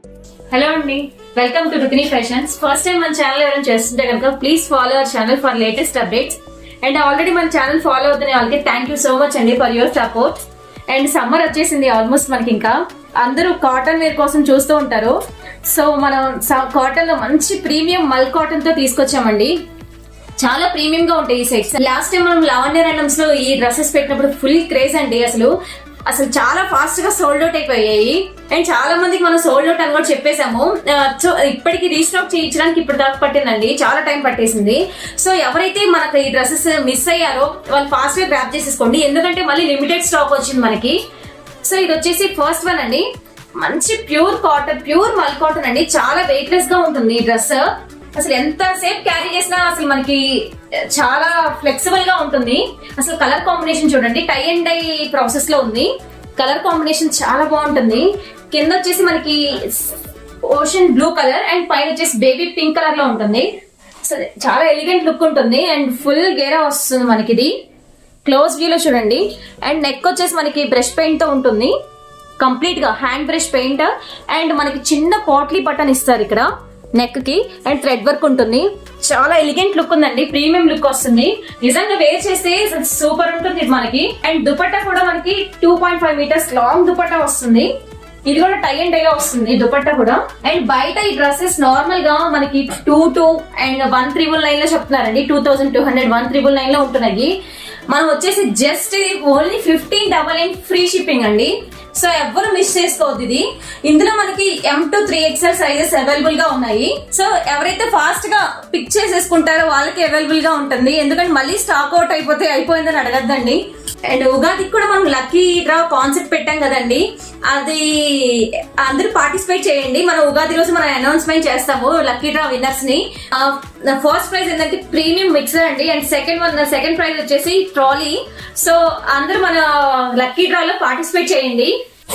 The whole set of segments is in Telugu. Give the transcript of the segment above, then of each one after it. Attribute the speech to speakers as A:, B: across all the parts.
A: హలో అండి, welcome to Rukni fashions. First time మన ఛానల్ ఎవరైనా చేస్తుంటే కనుక please follow our channel for latest updates. And already మన ఛానల్ ఫాలో అవుతున్న వాళ్ళకి థ్యాంక్ యూ సో మచ్ అండి for your support. And summer వచ్చేసింది ఆల్మోస్ట్ మనకి. ఇంకా అందరూ కాటన్ వేర్ కోసం చూస్తూ ఉంటారు. సో మనం కాటన్ లో మంచి ప్రీమియం మల్ కాటన్ తో తీసుకొచ్చామండి. చాలా ప్రీమియం గా ఉంటాయి ఈ సెట్స్. లాస్ట్ టైం మనం లావణ్య రైనమ్స్ లో ఈ డ్రెస్సెస్ పెట్టినప్పుడు ఫుల్ క్రేజ్ అండి. అసలు చాలా ఫాస్ట్ గా సోల్డ్ అవుట్ అయిపోయాయి. అండ్ చాలా మందికి మనం సోల్డ్ అవుట్ అని కూడా చెప్పేసాము. సో ఇప్పటికి రీస్టాక్ చేయించడానికి ఇప్పుడు దాకా పట్టిందండి, చాలా టైం పట్టేసింది. సో ఎవరైతే మనకు ఈ డ్రెస్సెస్ మిస్ అయ్యారో వాళ్ళు ఫాస్ట్ గా గ్రాప్ చేసేసుకోండి, ఎందుకంటే మళ్ళీ లిమిటెడ్ స్టాక్ వచ్చింది మనకి. సో ఇది వచ్చేసి ఫస్ట్ వన్ అండి. మంచి ప్యూర్ కాటన్, ప్యూర్ మల్ కాటన్ అండి. చాలా వెయిట్ లెస్ గా ఉంటుంది ఈ డ్రెస్. అసలు ఎంత సేపు క్యారీ చేసినా అసలు మనకి చాలా ఫ్లెక్సిబుల్ గా ఉంటుంది. అసలు కలర్ కాంబినేషన్ చూడండి, టై అండ్ డై ప్రాసెస్ లో ఉంది. కలర్ కాంబినేషన్ చాలా బాగుంటుంది. కింద వచ్చేసి మనకి ఓషన్ బ్లూ కలర్ అండ్ పైన వచ్చేసి బేబీ పింక్ కలర్ లో ఉంటుంది. అసలు చాలా ఎలిగెంట్ లుక్ ఉంటుంది. అండ్ ఫుల్ గేరా వస్తుంది మనకి. ఇది క్లోజ్ వ్యూ లో చూడండి. అండ్ నెక్ వచ్చేసి మనకి బ్రష్ పెయింట్ తో ఉంటుంది, కంప్లీట్ గా హ్యాండ్ బ్రష్ పెయింట్. అండ్ మనకి చిన్న పాట్లీ బటన్ ఇస్తారు ఇక్కడ నెక్ కి. అండ్ థ్రెడ్ వర్క్ ఉంటుంది. చాలా ఎలిగెంట్ లుక్ ఉందండి, ప్రీమియం లుక్ వస్తుంది. నిజంగా వేర్ చేస్తే సూపర్ ఉంటుంది మనకి. అండ్ దుపట్టా కూడా మనకి 2.5 మీటర్స్ లాంగ్ దుపట్టా వస్తుంది. ఇది కూడా టై అండ్ డై వస్తుంది దుపట్టా కూడా. అండ్ బయట ఈ డ్రెస్సెస్ నార్మల్ గా మనకి 22 అండ్ 1,999 లో చెప్తున్నారండి. 2200 1,999 లో ఉంటున్నాయి. మనం వచ్చేసి జస్ట్ ఓన్లీ 1599 ఫ్రీ షిప్పింగ్ అండి. సో ఎవ్వరు మిస్ చేసుకోవద్దు ఇది. ఇందులో మనకి M to 3XL sizes available గా ఉన్నాయి. సో ఎవరైతే ఫాస్ట్ గా పిక్ చేసేసుకుంటారో వాళ్ళకి అవైలబుల్ గా ఉంటుంది, ఎందుకంటే మళ్ళీ స్టాక్ అవుట్ అయిపోయిందని అడగద్దండి. అండ్ ఉగాదికి కూడా మనం లక్కీ డ్రా కాన్సెప్ట్ పెట్టాం కదండి, అది అందరూ పార్టిసిపేట్ చేయండి. మనం ఉగాది రోజు మనం అనౌన్స్మెంట్ చేస్తాము లక్కీ డ్రా విన్నర్స్ ని. ఫస్ట్ ప్రైజ్ ఏంటంటే ప్రీమియం మిక్సర్ అండి. అండ్ సెకండ్ ప్రైజ్ వచ్చేసి ట్రాలీ. సో అందరూ మన లక్కీ డ్రా లో పార్టిసిపేట్ చేయండి.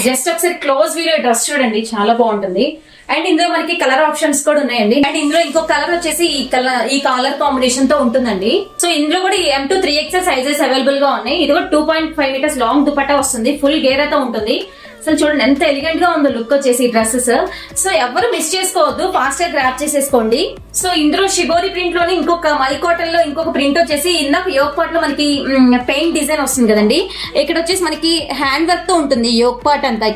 A: జస్ట్ ఒకసారి క్లోజ్ వ్యూ డ్రెస్ చూడండి, చాలా బాగుంటుంది. అండ్ ఇందులో మనకి కలర్ ఆప్షన్స్ కూడా ఉన్నాయండి. అండ్ ఇందులో ఇంకో కలర్ వచ్చేసి ఈ కలర్ కాంబినేషన్ తో ఉంటుందండి. సో ఇందులో కూడా M to 3XL sizes available గా ఉన్నాయి. ఇది కూడా 2.5 మీటర్స్ లాంగ్ దుపట్టా వస్తుంది, ఫుల్ గేరాతో ఉంటుంది. అసలు చూడండి ఎంత ఎలిగెంట్ గా ఉందో లుక్ వచ్చేసి ఈ డ్రెస్సెస్. సో ఎవరు మిస్ చేసుకోవద్దు, ఫాస్ట్ గా గ్రాప్ చేసేసుకోండి. సో ఇందులో షిబోరి ప్రింట్ లోని ఇంకొక మల్ కాటన్ లో ఇంకొక ప్రింట్ వచ్చేసి ఇందాక యోక్ పార్ట్ లో మనకి పెయింట్ డిజైన్ వస్తుంది కదండి, ఇక్కడ వచ్చేసి మనకి హ్యాండ్ వర్క్ తో ఉంటుంది యోక్ పార్ట్ అంతా.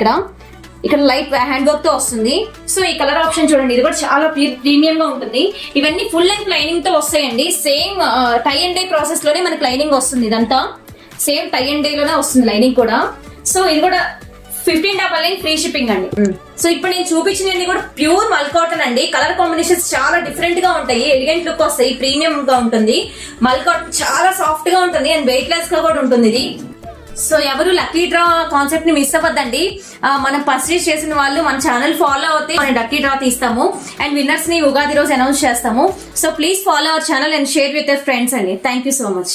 A: ఇక్కడ లైట్ హ్యాండ్ వర్క్ తో వస్తుంది. సో ఈ కలర్ ఆప్షన్ చూడండి, ఇది కూడా చాలా ప్రీమియం గా ఉంటుంది. ఇవన్నీ ఫుల్ లెంగ్త్ లైనింగ్ తో వస్తాయండి. Same tie and dye process లోనే మనకి లైనింగ్ వస్తుంది. ఇదంతా సేమ్ టై అండ్ డై లోనే వస్తుంది లైనింగ్ కూడా. సో ఇది కూడా 1599 ఫ్రీ షిప్పింగ్ అండి. సో ఇప్పుడు నేను చూపించినవి కూడా ప్యూర్ మల్ కాటన్ అండి. కలర్ కాంబినేషన్స్ చాలా డిఫరెంట్ గా ఉంటాయి, ఎలిగెంట్ లుక్ వస్తాయి, ప్రీమియం గా ఉంటుంది. మల్ కాటన్ చాలా సాఫ్ట్ గా ఉంటుంది అండ్ వెయిట్ లెస్ గా కూడా ఉంటుంది ఇది. సో ఎవరు లక్కీ డ్రా కాన్సెప్ట్ ని మిస్ అవ్వద్దండి. మనం పర్చేస్ చేసిన వాళ్ళు మన ఛానల్ ఫాలో అవుతే మనం లక్కీ డ్రా తీస్తాము అండ్ విన్నర్స్ ని ఉగాది రోజు అనౌన్స్ చేస్తాము. So please follow our channel and share with your friends అండి. Thank you so much.